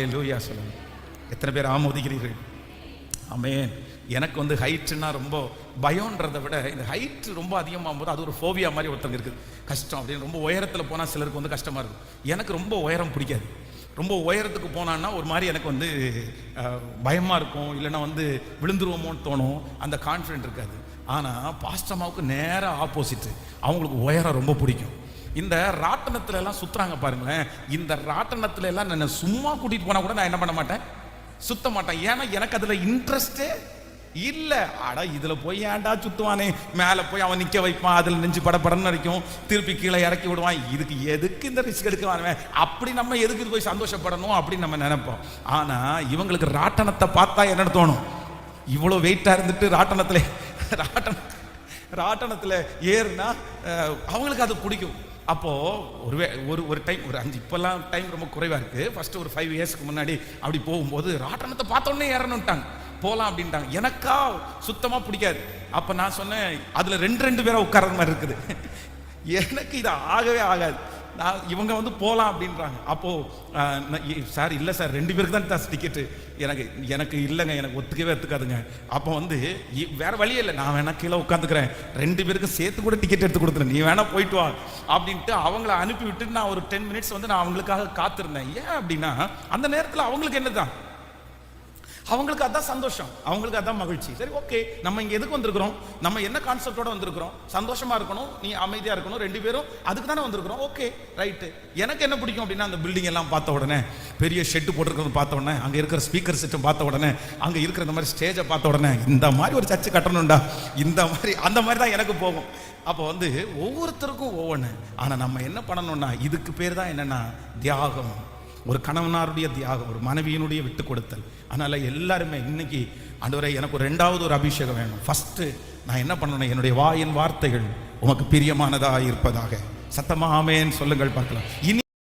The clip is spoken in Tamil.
லூயா சொல்லுங்க. எத்தனை பேர் ஆமோதிக்கிறீர்கள்? ஆமென். எனக்கு வந்து ஹைட்டுன்னா ரொம்ப பயம்ன்றதை விட இந்த ஹைட்டு ரொம்ப அதிகமாகும் போது அது ஒரு ஃபோபியா மாதிரி ஒருத்தங்க இருக்குது. கஷ்டம் அப்படின்னு ரொம்ப உயரத்தில் போனால் சிலருக்கு வந்து கஷ்டமாக இருக்கும். எனக்கு ரொம்ப உயரம் பிடிக்காது. ரொம்ப உயரத்துக்கு போனான்னா ஒரு மாதிரி எனக்கு வந்து பயமாக இருக்கும், இல்லைன்னா வந்து விழுந்துருவோமோன்னு தோணும், அந்த கான்ஃபிடென்ட் இருக்காது. ஆனால் பாஸ்டமாவுக்கு நேராக ஆப்போசிட்டு, அவங்களுக்கு உயரம் ரொம்ப பிடிக்கும். இந்த ராட்டனத்துல எல்லாம் சுத்துறாங்க பாருங்களேன், இந்த ராட்டனத்துல எல்லாம் நான் சும்மா கூட்டிட்டு போனா கூட நான் என்ன பண்ண மாட்டேன், சுத்த மாட்டேன். ஏன்னா எனக்கு அதுல இன்ட்ரெஸ்டே இல்ல. அட இதுல போய் ஏன்டா சுத்துவானே, மேல போய் அவன் நிக்க வைப்பான், அதுல நெஞ்சு படப்படன்னு அடிக்கும், திருப்பி கீழே இறக்கி விடுவான், இதுக்கு எதுக்கு இந்த ரிஸ்க் எடுக்க வாங்குவேன், அப்படி நம்ம எதுக்கு போய் சந்தோஷப்படணும் அப்படின்னு நம்ம நினைப்போம். ஆனா இவங்களுக்கு ராட்டனத்தை பார்த்தா என்ன தோணும், இவ்வளவு வெயிட்டா இருந்துட்டு ராட்டனத்துல ஏறுனா அவங்களுக்கு அது பிடிக்கும். அப்போ ஒரு டைம் ஒரு 5 இப்பெல்லாம் டைம் ரொம்ப குறைவா இருக்கு. ஃபர்ஸ்ட் ஒரு 5 இயர்ஸ்க்கு முன்னாடி அப்படி போகும்போது ராட்டனத்தை பார்த்தோன்னே ஏறணும்ட்டாங்க, போகலாம் அப்படின்ட்டாங்க. எனக்கா சுத்தமா பிடிக்காது. அப்ப நான் சொன்னேன், அதுல ரெண்டு பேரை உட்கார்ற மாதிரி இருக்குது, எனக்கு இது ஆகவே ஆகாது. இவங்க வந்து போகலாம் அப்படின்றாங்க. அப்போ சார் இல்லை சார் 2 பேருக்கு தான் டிக்கெட்டு, எனக்கு இல்லைங்க, எனக்கு ஒத்துக்காதுங்க. அப்போ வந்து வேற வழியே இல்லை, நான் வேணா கீழே உட்காந்துக்கிறேன், 2 பேருக்கும் சேர்த்து கூட டிக்கெட் எடுத்து கொடுத்துறேன், நீ வேணா போயிட்டு வா அப்படின்ட்டு அவங்கள அனுப்பி விட்டு நான் ஒரு 10 மினிட்ஸ் வந்து நான் அவங்களுக்காக காத்திருந்தேன். ஏன் அப்படின்னா அந்த நேரத்தில் அவங்களுக்கு என்னதான், அவங்களுக்கு அதான் சந்தோஷம், அவங்களுக்கு அதான் மகிழ்ச்சி. சரி ஓகே, நம்ம இங்க எதுக்கு வந்திருக்கிறோம், நம்ம என்ன கான்செப்டோட வந்திருக்கிறோம், சந்தோஷமா இருக்கணும், நீ அமைதியா இருக்கணும், 2 பேரும் அதுக்கு தானே வந்திருக்கிறோம். Okay right. எனக்கு என்ன பிடிக்கும் அப்படின்னா அந்த பில்டிங் எல்லாம் பார்த்த உடனே, பெரிய ஷெட்டு போட்டிருக்கிறது பார்த்த உடனே, அங்க இருக்கிற ஸ்பீக்கர் சிஸ்டம் பார்த்த உடனே, அங்க இருக்கிற இந்த மாதிரி ஸ்டேஜை பார்த்த உடனே, இந்த மாதிரி ஒரு சர்ச்சு கட்டணும்டா, இந்த மாதிரி அந்த மாதிரி தான் எனக்கு போகும். அப்போ வந்து ஒவ்வொருத்தருக்கும் ஒவ்வொன்று. ஆனா நம்ம என்ன பண்ணணும்னா, இதுக்கு பேர் தான் என்னன்னா தியாகம். ஒரு கணவனாருடைய தியாகம், ஒரு மனைவியினுடைய விட்டு கொடுத்தல். அதனால எல்லாருமே இன்னைக்கு ஆண்டவரே எனக்கு ஒரு 2வது ஒரு அபிஷேகம் வேணும். ஃபர்ஸ்ட் நான் என்ன பண்ணணும், என்னுடைய வாயின் வார்த்தைகள் உமக்கு பிரியமானதாக இருப்பதாக. சத்தமா ஆமென் சொல்லுங்கள் பார்க்கலாம். இனி